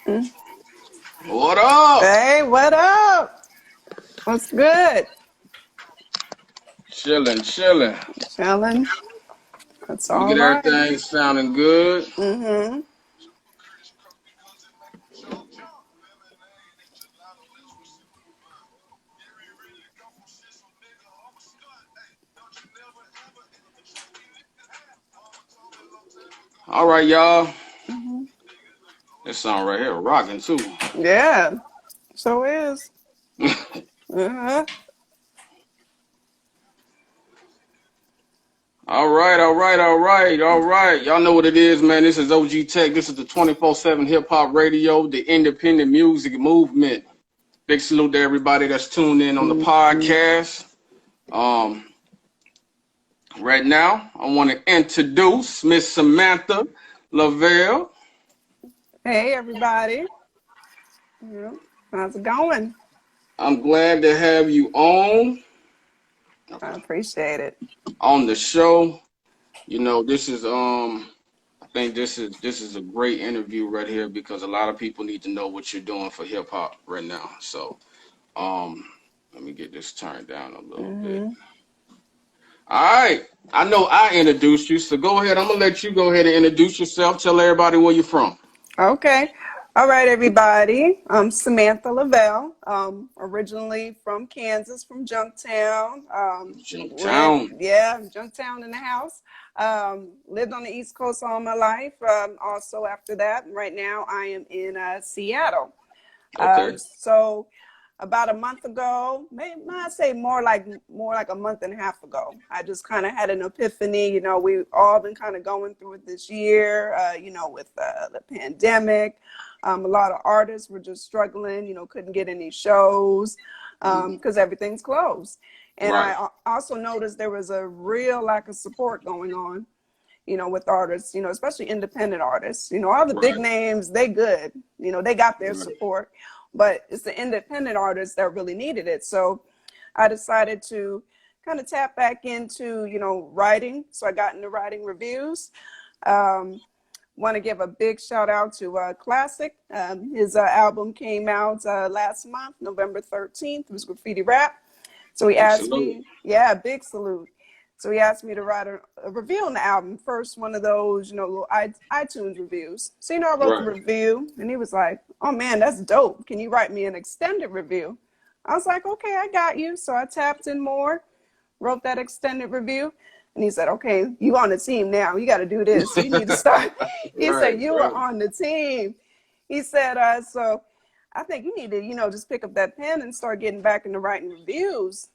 Mm. What up? Hey, what up? What's good? Chilling, chilling. Chilling. That's We all get right. everything sounding good. Mm-hmm. All right, y'all. Hmm. This song right here, rocking too. Yeah, so is. Uh-huh. All right, all right, all right, all right. Y'all know what it is, man. This is OG Tech. This is the 24/7 hip hop radio, the independent music movement. Big salute to everybody that's tuned in on the Hmm. podcast. Um, right now, I want to introduce Miss Samantha Leavell. Hey, everybody. Yeah. How's it going? I'm glad to have you I appreciate it. on the show. You know, this is I think this is a great interview right here because a lot of people need to know what you're doing for hip hop right now. So, um let me get this turned down a little bit. Hmm. All right. I know I introduced you, so go ahead. I'm gonna let you go ahead and introduce yourself. Tell everybody where you're from. Okay. All right, everybody. I'm Samantha Leavell. Originally from Kansas, from Junktown. Jumptown. Junktown in the house. Lived on the East Coast all my life. Also, after that, right now I am in Seattle. Okay. So about a month ago, maybe I say more like a month and a half ago, I just kind of had an epiphany. We've all been kind of going through it this year, with the pandemic. A lot of artists were just struggling, couldn't get any shows Mhm. because everything's closed. And Right. I also noticed there was a real lack of support going on, with artists, especially independent artists. All the big Right. names, they good, they got their Right. support, but it's the independent artists that really needed it. So I decided to kind of tap back into, writing. So I got into writing reviews. Um, Want to give a big shout out to Classic. His album came out last month, November 13th. It was Graffiti Rap. So he Big asked salute. me, yeah, big salute. So he asked me to write a review on the album. First, one of those, little iTunes reviews. So, I wrote the Right. review and he was like, oh man, that's dope. Can you write me an extended review? I was like, okay, I got you. So I tapped in more, wrote that extended review. And he said, okay, you on the team now. You got to do this. You need to start. He Right. said, you are Right. on the team. He said, so I think you need to, just pick up that pen and start getting back into writing reviews,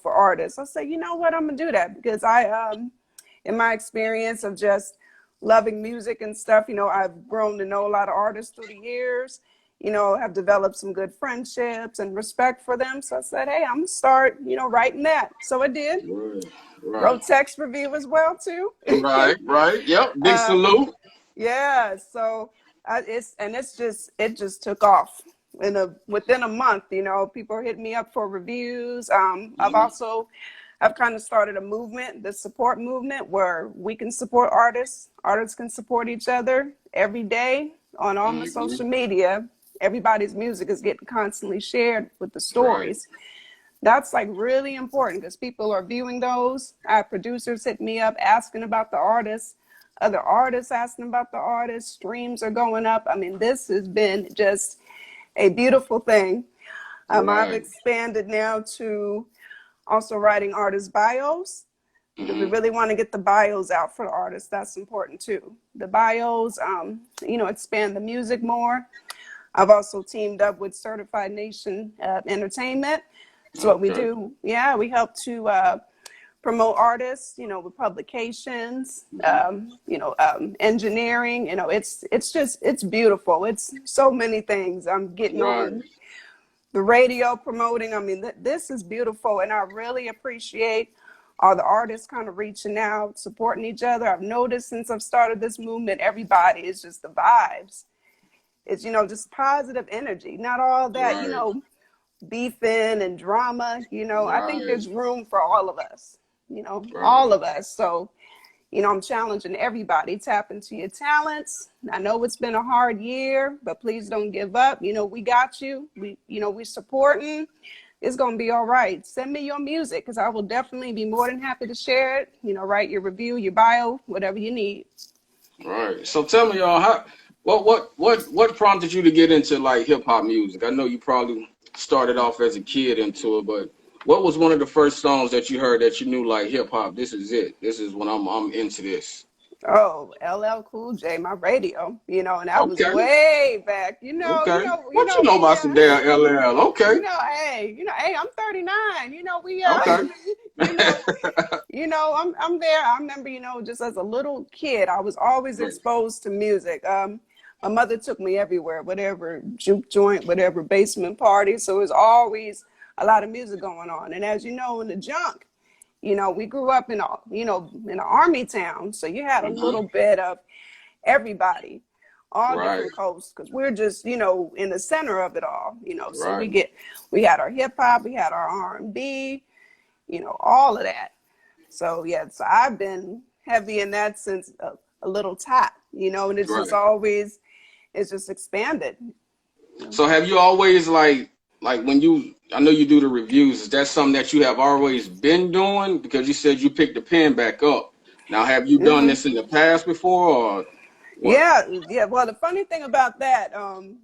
for artists. I said, you know what, I'm gonna do that because in my experience of just loving music and stuff, I've grown to know a lot of artists through the years, have developed some good friendships and respect for them. So I said, hey, I'm gonna start, writing that. So I did. Right. Right. Wrote text review as well too. Right. Right. Yep. Big uh, salute. yeah, so it just took off within a month. People are hitting me up for reviews. Mhm. I've kind of started a movement, the support movement, where we can support artists. Artists can support each other every day on all my Mhm. social media. Everybody's music is getting constantly shared with the Right. stories. That's like really important because people are viewing those. Our producers hit me up asking about the artists, other artists asking about the artists. Streams are going up. I mean, this has been just a beautiful thing. I've Right. expanded now to also writing artist bios because we Mhm. really want to get the bios out for the artists. That's important too. The bios, expand the music more. I've also teamed up with Certified Nation Entertainment. So what we Okay. do, yeah, we help to promote artists, with publications, Mhm. engineering. It's beautiful. It's so many things. I'm getting Right. on the radio promoting. I mean, this is beautiful, and I really appreciate all the artists kind of reaching out, supporting each other. I've noticed since I've started this movement, everybody is just the vibes. It's just positive energy, not all that Right. beefing and drama. I think Right. there's room for all of us, Right. all of us. So, I'm challenging everybody, tap into your talents. I know it's been a hard year, but please don't give up. We got you. We supporting. It's going to be all right. Send me your music because I will definitely be more than happy to share it. Write your review, your bio, whatever you need. Right. So tell me, y'all, what prompted you to get into like hip hop music? I know you probably started off as a kid into it, but what was one of the first songs that you heard that you knew like hip hop? This is it. This is when I'm into this. Oh, LL Cool J, my radio, and that was Okay. way back. Okay. What you know about some damn LL? Okay. Hey, I'm 39. Okay. you know, I'm there. I remember, just as a little kid, I was always Right. exposed to music. My mother took me everywhere, whatever juke joint, whatever basement party. So it was always a lot of music going on. And as you know, in the junk, we grew up in an army town. So you had a Mm-hmm. little bit of everybody, all Right. different coasts, because we're just, in the center of it all, so Right. we had our hip hop, we had our R&B, all of that. So yeah, so I've been heavy in that since a little tot, and Right. it's just expanded. So have you always like when you I know you do the reviews, is that something that you have always been doing? Because you said you picked the pen back up. Now have you done Hmm. this in the past before or what? Yeah, yeah. Well, the funny thing about that,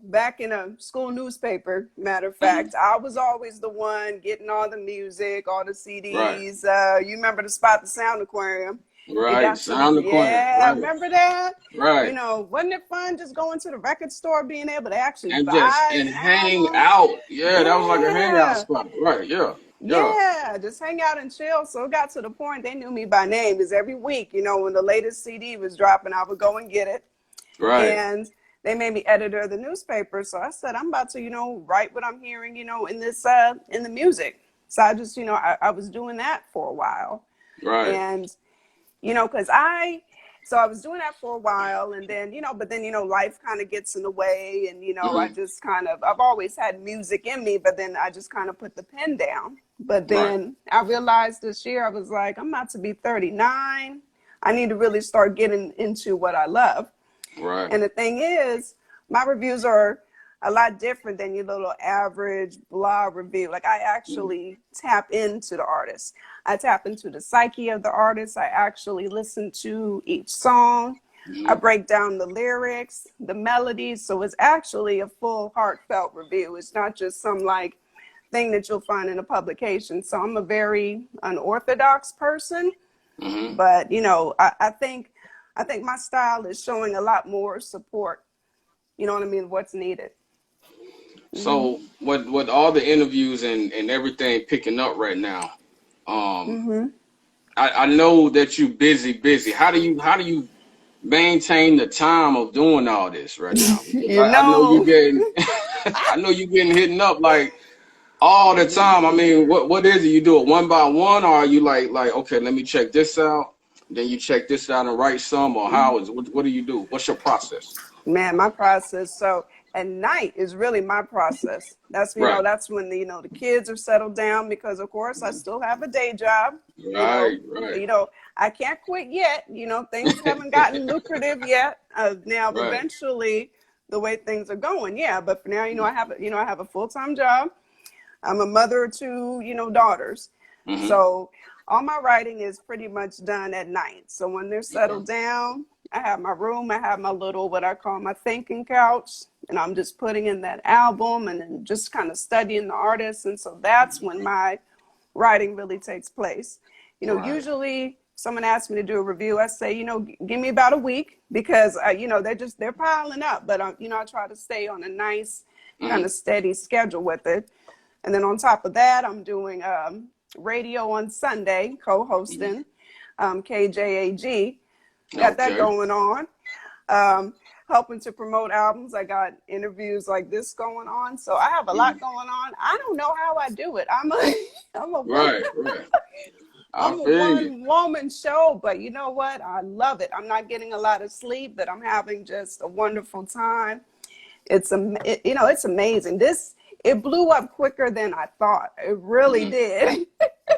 back in a school newspaper, matter of Hmm. fact, I was always the one getting all the music, all the Right. CDs. You remember the spot, the Sound Aquarium? You Right. got some, Sound the coin. yeah, Right. remember that? Right. Wasn't it fun just going to the record store, being able to actually And just buy and an hang album? out. Yeah, that was like a hangout Yeah, spot. Right. Yeah. Yeah. yeah, just hang out and chill. So it got to the point they knew me by name. Because every week, when the latest CD was dropping, I would go and get it, Right. and they made me editor of the newspaper. So I said, I'm about to, write what I'm hearing, in the music. So I just, I was doing that for a while. Right. And, because so I was doing that for a while, and then, but then, life kind of gets in the way. And, I Hmm. just I've always had music in me, but then I just kind of put the pen down. But Right. then I realized this year, I was like, I'm about to be 39. I need to really start getting into what I love. Right. And the thing is, my reviews are a lot different than your little average blah review. Like I Hmm. actually tap into the artist. I tap into the psyche of the artist. I actually listen to each song. I Hmm. break down the lyrics, the melodies. So it's actually a full heartfelt review. It's not just some like thing that you'll find in a publication. So I'm a very unorthodox person, Hmm. but I think my style is showing a lot more support. You know what I mean? What's needed. Hmm. So with all the interviews and everything picking up right now, um, Hmm. I know that you busy. How do you maintain the time of doing all this right now? Because you I know you know, getting I know you getting hitting up like all the time. I mean, what is it? You do it one by one, or are you like okay, let me check this out, then you check this out and write some, or how is what do you do? What's your process? man, my process. So at night is really my process. That's Right. that's when the kids are settled down because of course I still have a day job. You know, Right. Right. you know I can't quit yet. Things haven't gotten lucrative yet. Now Right. eventually the way things are going, yeah. But for now, I have a full time job. I'm a mother of two, daughters. Mm-hmm. So all my writing is pretty much done at night. So when they're Okay. settled down, I have my room, I have my little, what I call my thinking couch, and I'm just putting in that album and then just kind of studying the artist. And so that's when my writing really takes place. Right. Usually someone asks me to do a review, I say, give me about a week because, they're piling up. But, I try to stay on a nice kind Mm-hmm. of steady schedule with it. And then on top of that, I'm doing radio on Sunday, co-hosting KJAG. Got that Okay. going on. Um, Helping to promote albums. I got interviews like this going on. So I have a Mm-hmm. lot going on. I don't know how I do it. I'm a one Right. Right. I I'm a feel you. one woman show, but you know what? I love it. I'm not getting a lot of sleep, but I'm having just a wonderful time. It's amazing. It blew up quicker than I thought. It really Hmm. did.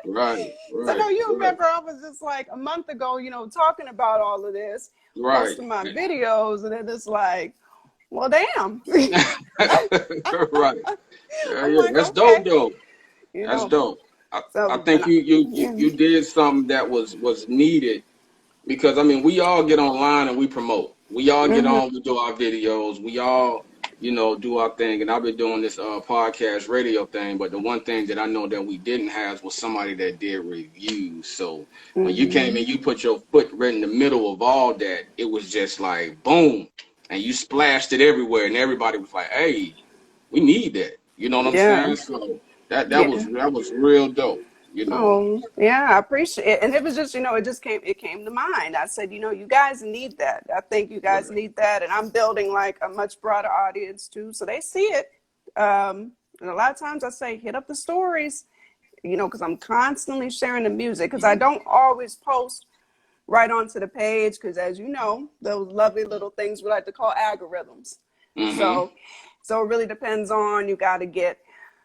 Right, So no, right, you right, remember I was just like a month ago, talking about all of this, right. posting my videos, and then it's like, well, damn. Right. Yeah, I'm yeah. like, That's dope okay, though. you That's know. dope. I So, and think I, yeah. you did something that was needed because I mean we all get online and we promote. We all get Mm-hmm. on, we do our videos, we all, do our thing. And I've been doing this podcast radio thing, but the one thing that I know that we didn't have was somebody that did reviews. So when you came Mm-hmm. in, you put your foot right in the middle of all that, it was just like boom, and you splashed it everywhere, and everybody was like, "Hey, we need that." You know what I'm Yeah. saying? So that Yeah. was real dope. You know. Oh, yeah, I appreciate it. And it was just, it came to mind. I said, you guys need that. I think you guys Right. need that. And I'm building like a much broader audience too. So they see it. And a lot of times I say, hit up the stories, because I'm constantly sharing the music because I don't always post right onto the page because as you know, those lovely little things we like to call algorithms. Mm-hmm. So it really depends on you got to get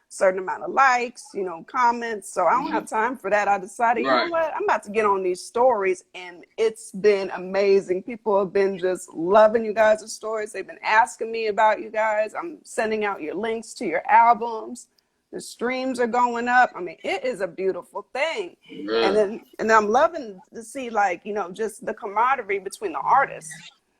certain amount of likes, comments. So I don't Mm-hmm. have time for that. I decided, you know Right. what? I'm about to get on these stories and it's been amazing. People have been just loving you guys' stories. They've been asking me about you guys. I'm sending out your links to your albums. The streams are going up. I mean, it is a beautiful thing. And Yeah. then I'm loving to see like, just the camaraderie between the artists.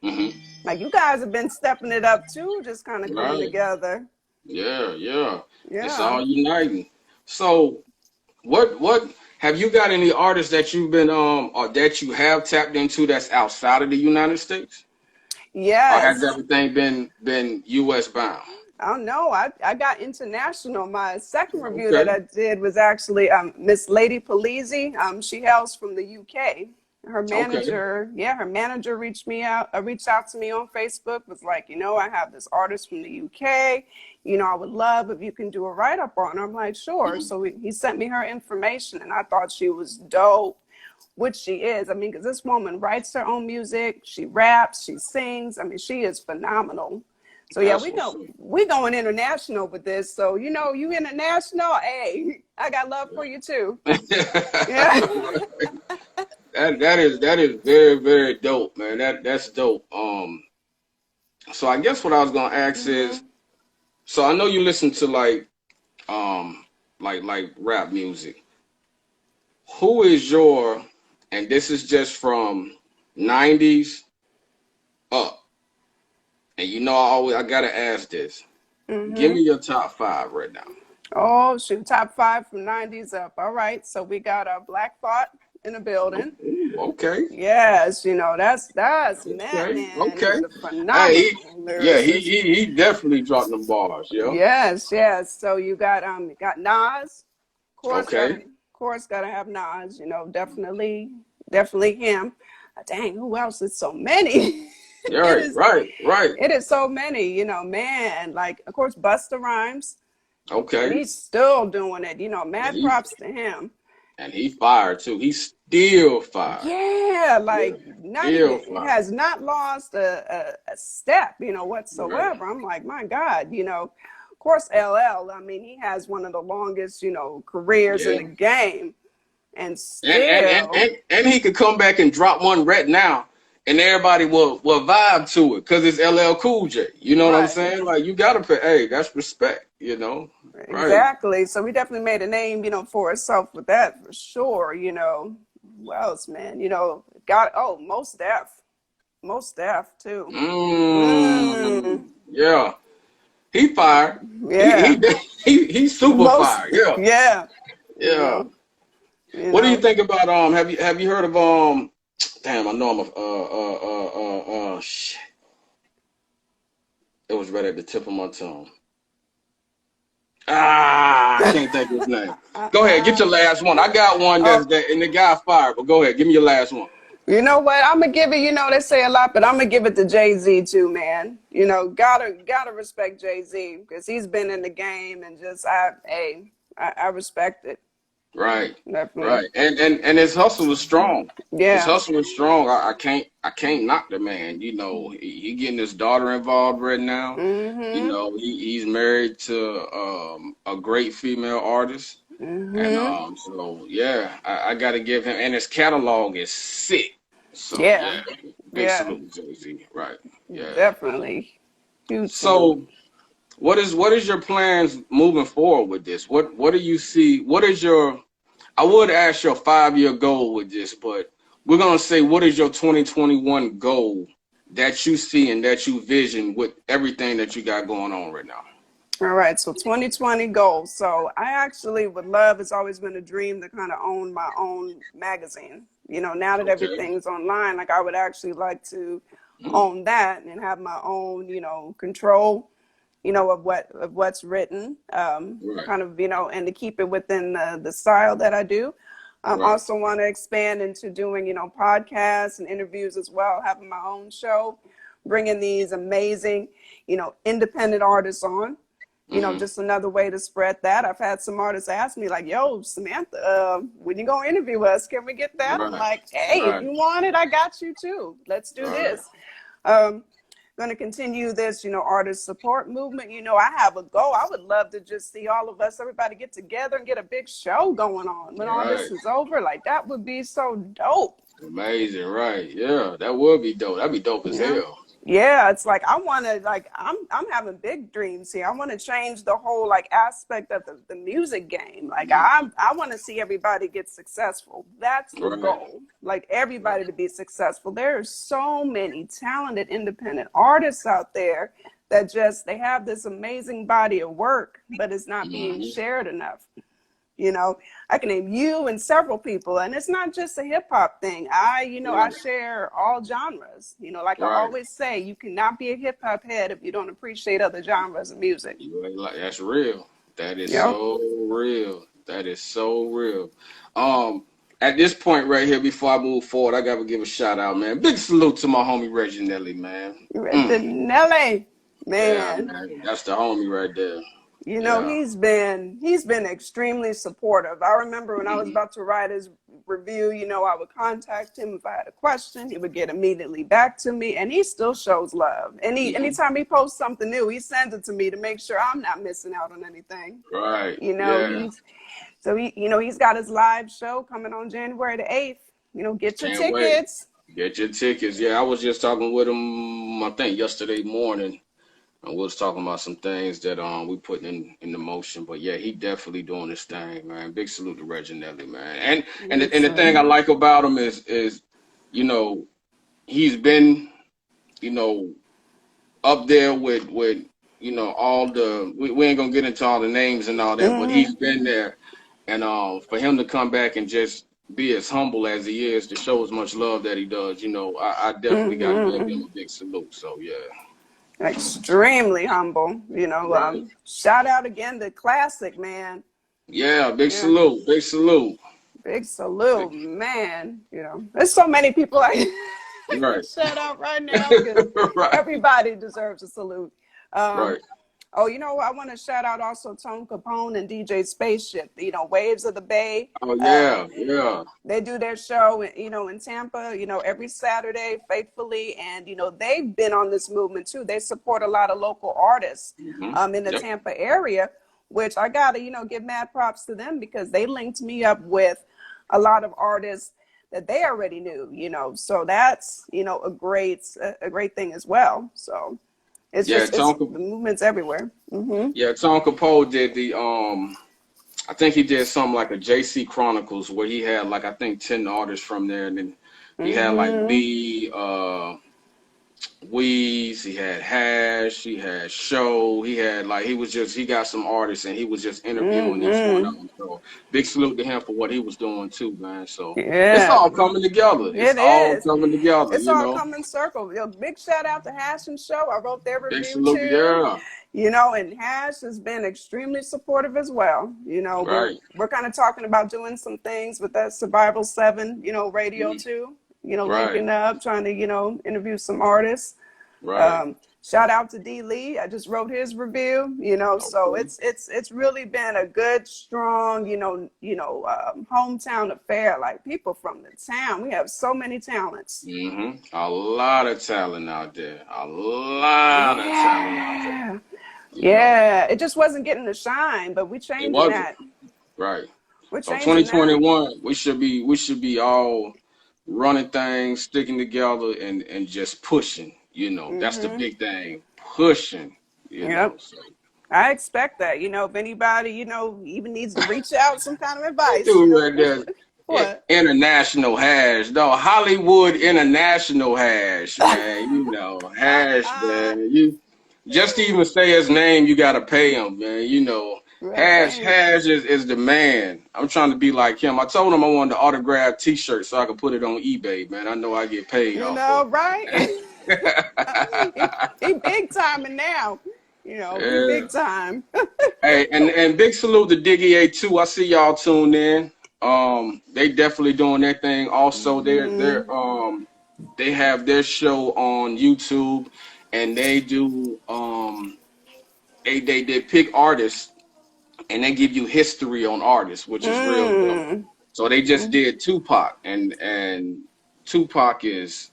Mm-hmm. Like you guys have been stepping it up too, just kind of coming Right. together. Yeah, yeah. It's Yeah. all uniting. So what have you got any artists that you've been or that you have tapped into that's outside of the United States? Or has Yes. everything been US bound? I don't know. I got international. My second review that Okay. I did was actually Miss Lady Polizzi. She hails from the UK. Okay. Her manager reached out to me on Facebook, was like, I have this artist from the UK. I would love if you can do a write up on her. I'm like, sure. Mhm. So he sent me her information, and I thought she was dope, which she is. I mean, because this woman writes her own music, she raps, she sings. I mean, she is phenomenal. So yeah, That's what's up. we going international with this. So you international, hey, I got love for you too. Yeah. That is very, very dope, man. That's dope. So I guess what I was gonna ask is, Hmm. so I know you listen to um like rap music. Who is your, and this is just from 90s up, and I gotta ask this. Give Hmm. me your top five right now. Oh shoot, top five from '90s up. All right, so we got a Black Thought in the building. Ooh, okay, Yes, that's Matt okay, man. okay. He's a Hey, phenomenal yeah, lyricist. he definitely dropped them bars, yo. Yes, yes. So you got Nas. Okay. Of course gotta have Nas. Definitely him. Dang, who else? It's so many. Yeah, it right, is right, right. it is so many. Man. Like of course Busta Rhymes, and Okay. he's still doing it. And Mad he props to him. and he fired too. He's still fired. Yeah, Yeah, like not still even fired. has not lost a step, Right. whatsoever. I'm like, my God, of course LL, I mean, he has one of the longest, careers in Yeah. the game. And And still, he could come back and drop one right now, and everybody will vibe to it because it's LL Cool J. You know what I'm right, saying? Like you gotta pay. Hey, that's respect. Right? exactly. So we definitely made a name, for ourselves with that for sure, Who else, man? Got most Def too. Mm, Yeah. He fired. He yeah. he's super Most, fired. Yeah. yeah, you Yeah. know, you What do you know. think about have you heard of damn, I know I'm a shit. It was right at the tip of my tongue. I can't think of his name. Go ahead, get your last one. I got one Oh, that and the guy fired, but go ahead, give me your last one. you know what? I'm gonna give it. They say a lot, but I'm gonna give it to Jay-Z too, man. Gotta respect Jay-Z because he's been in the game and just I respect it Right, definitely. right. And his hustle was strong. His Yeah. hustle was strong. I can't knock the man. He getting his daughter involved right now. Mm-hmm. He's married to a great female artist. And Mm-hmm. so yeah, I got to give him, and his catalog is sick. So Yeah. yeah, big Yeah. salute to Jay Z. Right. Yeah. Definitely. Huge salute. So what is your plans moving forward with this? What do you see? What is your, I would ask your 5-year goal with this, but we're gonna say what is your 2021 goal that you see and that you vision with everything that you got going on right now? All right, so 2020 goals. So I actually would love, it's always been a dream to kind of own my own magazine. Now that Okay. everything's online, like I would actually like to Mm, own that and have my own, control, of what's written, right. kind of, and to keep it within the style that I do. Right. Also want to expand into doing, podcasts and interviews as well, having my own show, bringing these amazing, independent artists on. Hmm. Just another way to spread that. I've had some artists ask me like, "Yo, Samantha, when you gonna interview us? Can we get that?" I'm Right. like, "Hey, if Right. you want it, I got you too. Let's do Right. this." Um, going to continue this, artist support movement. I have a goal. I would love to just see all of us, everybody get together and get a big show going on when all Right. this is over. Like that would be so dope. Amazing. Right. Yeah. That would be dope. That'd be dope as Yeah. hell. Yeah, it's like I want to like I'm having big dreams here. I want to change the whole like aspect of the music game. Like Mhm. I want to see everybody get successful. That's the Right. goal. Like everybody Right. to be successful. There are so many talented independent artists out there that just they have this amazing body of work, but it's not being Hmm. shared enough. you know I can name you and several people, and it's not just a hip-hop thing. I Right. share all genres. Like I Right. always say, you cannot be a hip-hop head if you don't appreciate other genres of music. You ain't like, that's real. That is Yep. so real. That is so real. Um, at this point right here, before I move forward, I gotta give a shout out, man. Big salute to my homie Reginelli, man. Mm. Nelly, Yeah, man. man. That's the homie right there. Yeah. He's been extremely supportive. I remember when I was Hmm. about to write his review, I would contact him if I had a question. He would get immediately back to me, and he still shows love. And Hmm. anytime he posts something new, he sends it to me to make sure I'm not missing out on anything. Right. You know, Yeah. he's so he's got his live show coming on January the 8th. Get your Can't wait. tickets. Get your tickets. Yeah, I was just talking with him, I think yesterday morning. And we was talking about some things that we put in the motion. But yeah, he definitely doing his thing, man. Big salute to Reginelli, man. And the thing I So, like about him is you know he's been you know up there with all the we ain't gonna get into all the names and all that, but he's mhm. been there. And for him to come back and just be as humble as he is to show as much love that he does, I definitely got to give him a big salute. So yeah, Extremely humble. right. Shout out again to Classic, man. Yeah, big Yeah, salute, big salute. big Big, salute, man. There's so many people I can right, shout out right now because right, everybody deserves a salute. Um, right. oh, I want to shout out also Tone Capone and DJ Spaceship. Waves of the Bay. Oh yeah, Um, yeah. they do their show, in Tampa, every Saturday faithfully. And, they've been on this movement too. They support a lot of local artists Hmm. in the Yep. Tampa area, which I got to, give mad props to them because they linked me up with a lot of artists that they already knew. So that's, a great thing as well. So Yeah, it's Tonka. the movement's everywhere. Hmm. Yeah, Tonka Poe did the I think he did something like a JC Chronicles where he had like I think 10 artists from there, and then he had like Hmm. B, Weeze, he had Hash, he had Show, he had like he got some artists and he was just interviewing each one of Hmm. them. So big salute to him for what he was doing too, man. So it's Yeah. all coming together. It's It all is. coming together, It's all coming circle. Big shout out to Hash and Show. I wrote their Big review salute, too. yeah. And Hash has been extremely supportive as well. We're Right, we're kind of talking about doing some things with that Survival 7, radio mhm, too. right, Linking up, trying to, interview some artists. right. Shout out to D Lee. I just wrote his review, so Okay. it's really been a good, strong, hometown affair. Like people from the town. We have so many talents. A lot of talent out there. A lot of talent out there. Yeah. You know, Yeah. It just wasn't getting the shine, but we it changing wasn't. that. Right. We're So changing now. 2021, we should be all running things, sticking together, and just pushing. That's the Mm-hmm. big thing. Pushing. Yep. So I expect that. If anybody, even needs to reach out some kind of that advice, dude right just there, what? international hash, though. Hollywood international hash, man. Hash, man. You just to even say his name, you gotta pay him, man. Hash Right. Hash is the man. I'm trying to be like him. I told him I wanted the autographed T-shirt so I could put it on eBay, man. I know I get paid off of Right? he, it. he big timing now. He Yeah. big time. Hey, and big salute to Diggy A2. I see y'all tuned in. They definitely doing their thing. Also, Hmm. they have their show on YouTube, and they do they pick artists and they give you history on artists, which is real dope. Mm. So they just did Tupac, and Tupac is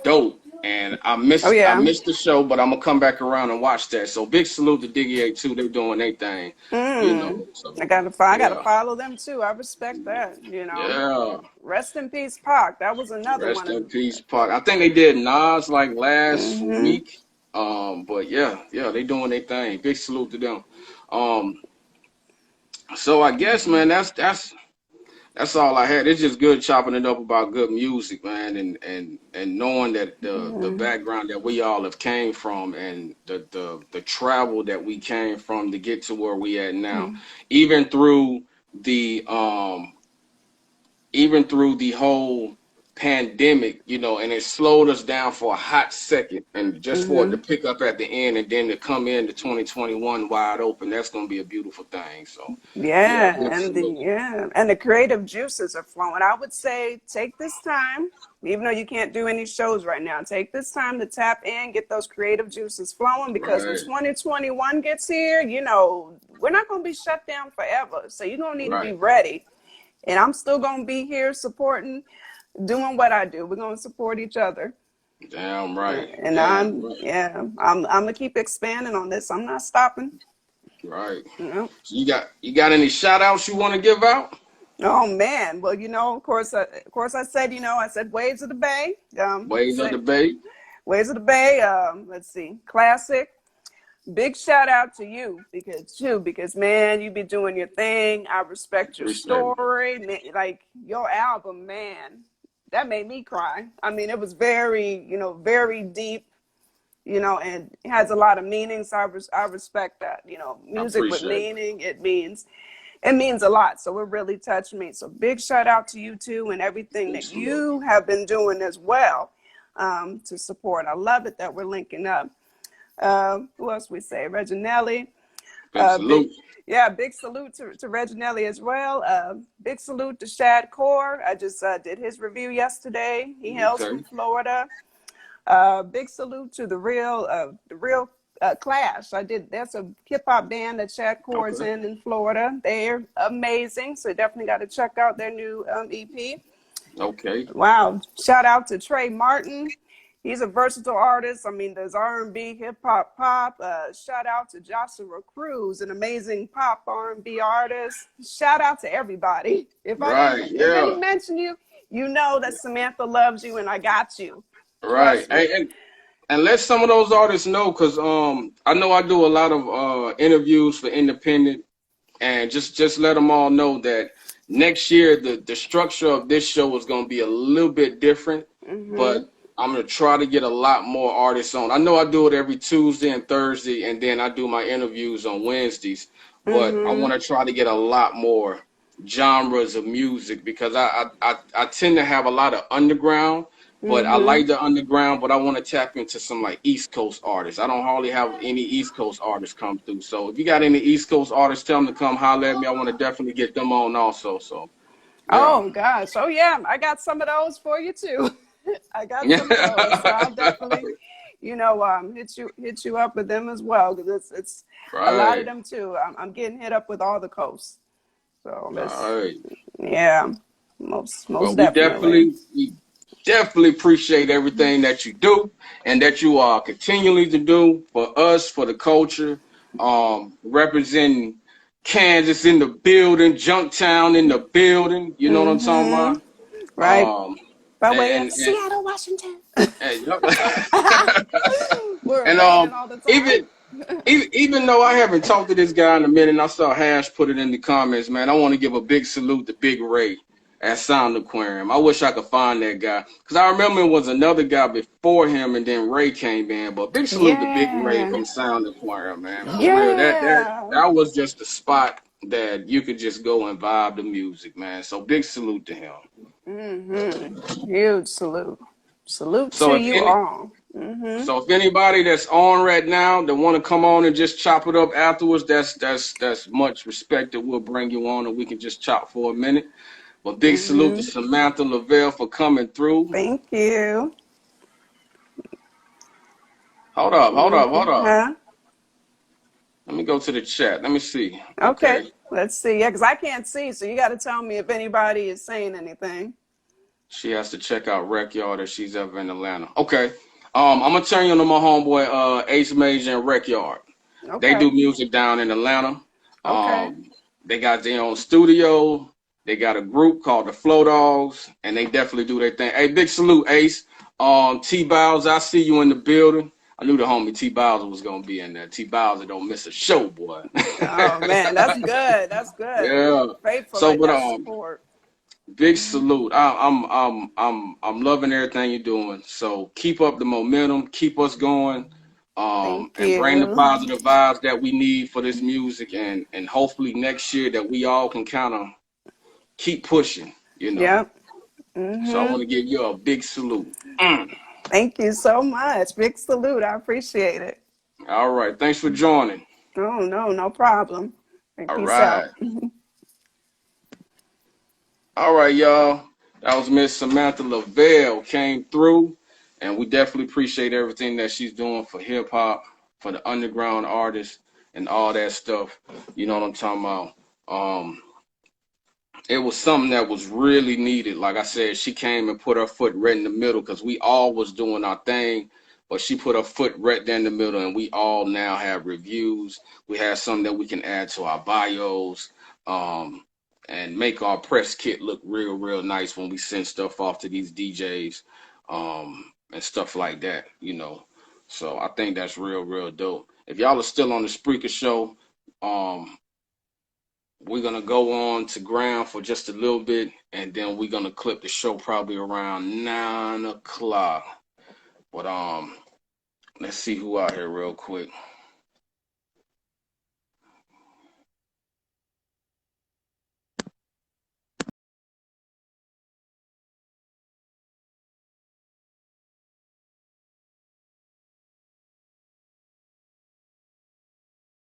dope. And I Oh miss I yeah. missed the show, but I'm gonna come back around and watch that. So big salute to Diggy 82. They doing their thing, Mm. So I gotta yeah, follow them too. I respect that. yeah. Rest in peace, Pac. That was another one Rest of in them. peace, Pac. I think they did Nas like last Hmm. week. But yeah, they doing their thing. Big salute to them. Um, so I guess, man, that's all I had. It's just good chopping it up about good music, man, and knowing that the Hmm. background that we all have came from and the travel that we came from to get to where we at now, even through the um even through the whole pandemic, and it slowed us down for a hot second, and just for it to Hmm. pick up at the end and then to come into 2021 wide open, that's gonna be a beautiful thing. So yeah, Yeah, big salute. and the creative juices are flowing. I would say take this time, even though you can't do any shows right now. Take this time to tap in, get those creative juices flowing because when Right, 2021 gets here, we're not going to be shut down forever. So you're going to need to be right. ready. And I'm still going to be here supporting, doing what I do. We're going to support each other. Damn right. And Damn right. I'm going to keep expanding on this. I'm not stopping. Right. You know. So you got any shout outs you want to give out? Oh man, well, of course, I said, I said Waves of the Bay. Ways of Say debate. Waves of the Bay. Let's see, classic. Big shout out to you because man, you be doing your thing. I respect your Appreciate it. story, man, like your album, man. That made me cry. I mean, it was very deep, and it has a lot of meaning. So I respect that. I Music with appreciate it. meaning. It means a lot. So it really touched me. So big shout out to you too and everything Big that salute. you have been doing as well to support. I love it that we're linking up. Who else we say? Reginelli. Big Big, salute. yeah, big salute to Reginelli as well. Big salute to Shad Core. I just did his review yesterday. He hails Okay. from Florida. Big salute to the real Clash. That's a hip hop band that Chad Core is Okay. in Florida. They're amazing. So definitely got to check out their new EP. Okay. Wow. Shout out to Trey Martin. He's a versatile artist. I mean, there's R&B, hip hop, pop. Shout out to Joshua Cruz, an amazing pop R&B artist. Shout out to everybody. Right. If I Yeah. didn't mention you, you know that Samantha loves you and I got you. Right. Trust me. And let some of those artists know, because I know I do a lot of interviews for independent, and just let them all know that next year the structure of this show is going to be a little bit different, Hmm. but I'm going to try to get a lot more artists on. I know I do it every Tuesday and Thursday, and then I do my interviews on Wednesdays, but I Hmm. want to try to get a lot more genres of music, because I tend to have a lot of underground, but I Hmm. like the underground, but I want to tap into some like East Coast artists. I don't hardly have any East Coast artists come through. So if you got any East Coast artists, tell them to come holler at me. I want to definitely get them on also. So yeah. Oh gosh. Oh yeah. I got some of those for you too. I got some of those. So I'll definitely, hit you up with them as well because it's a lot of Right. them too. I'm getting hit up with all the coasts. So that's All right. yeah, most Well, we definitely. definitely appreciate everything that you do and that you are continually to do for us, for the culture, representing Kansas in the building, Junktown in the building. You know what I'm talking Mm-hmm. about? Right. Um, By way of and and, Seattle, Washington. and, We're a and fan all the even time. even though I haven't talked to this guy in a minute, and I saw Hash put it in the comments, man, I want to give a big salute to Big Ray at Sound Aquarium. I wish I could find that guy because I remember it was another guy before him, and then Ray came in. But big salute to Big Ray Yeah. from Sound Aquarium, man, for real. Yeah. That was just a spot that you could just go and vibe the music, man. So big salute to him. Mm-hmm. Huge salute. Salute So to if you any all. Mm-hmm. So if anybody that's on right now that want to come on and just chop it up afterwards, that's much respected. We'll bring you on and we can just chop for a minute. But big salute to Mm-hmm. Samantha Leavell for coming through. Thank you. Hold Mm-hmm. up. Huh? Let me go to the chat. Let me see. Okay. Okay. Let's see. Yeah, because I can't see, so you got to tell me if anybody is saying anything. She has to check out Rec Yard if she's ever in Atlanta. Okay. I'm gonna turn you on to my homeboy Ace Major and Rec Yard. They Okay. do music down in Atlanta. Okay. They got their own studio. They got a group called the Flow Dogs, and they definitely do their thing. Hey, big salute, Ace. T Bowser, I see you in the building. I knew the homie T Bowser was gonna be in there. T Bowser don't miss a show, boy. Oh man, that's good. That's good. Yeah. Faithful So, like but that support. big Mhm. salute. I'm loving everything you're doing. So keep up the momentum, keep us going, Thank and bring the you. positive vibes that we need for this music, and hopefully next year that we all can kind of keep pushing. You know. Yep. So I Hmm. want to give you a big salute. Mm. Thank you so much. Big salute. I appreciate it. All right. Thanks for joining. Oh no, no problem. And All peace out. right. All right, y'all. That was Miss Samantha Leavell came through, and we definitely appreciate everything that she's doing for hip hop, for the underground artists, and all that stuff. You know what I'm talking about? Um, it was something that was really needed. Like I said, she came and put her foot right in the middle because we all was doing our thing, but she put her foot right there in the middle, and we all now have reviews. We have something that we can add to our bios, and make our press kit look real, real nice when we send stuff off to these DJs, and stuff like that. You know, so I think that's real, real dope. If y'all are still on the Spreaker show, um, we're gonna go on to ground for just a little bit, and then we're gonna clip the show probably around 9 o'clock. But let's see who out here real quick.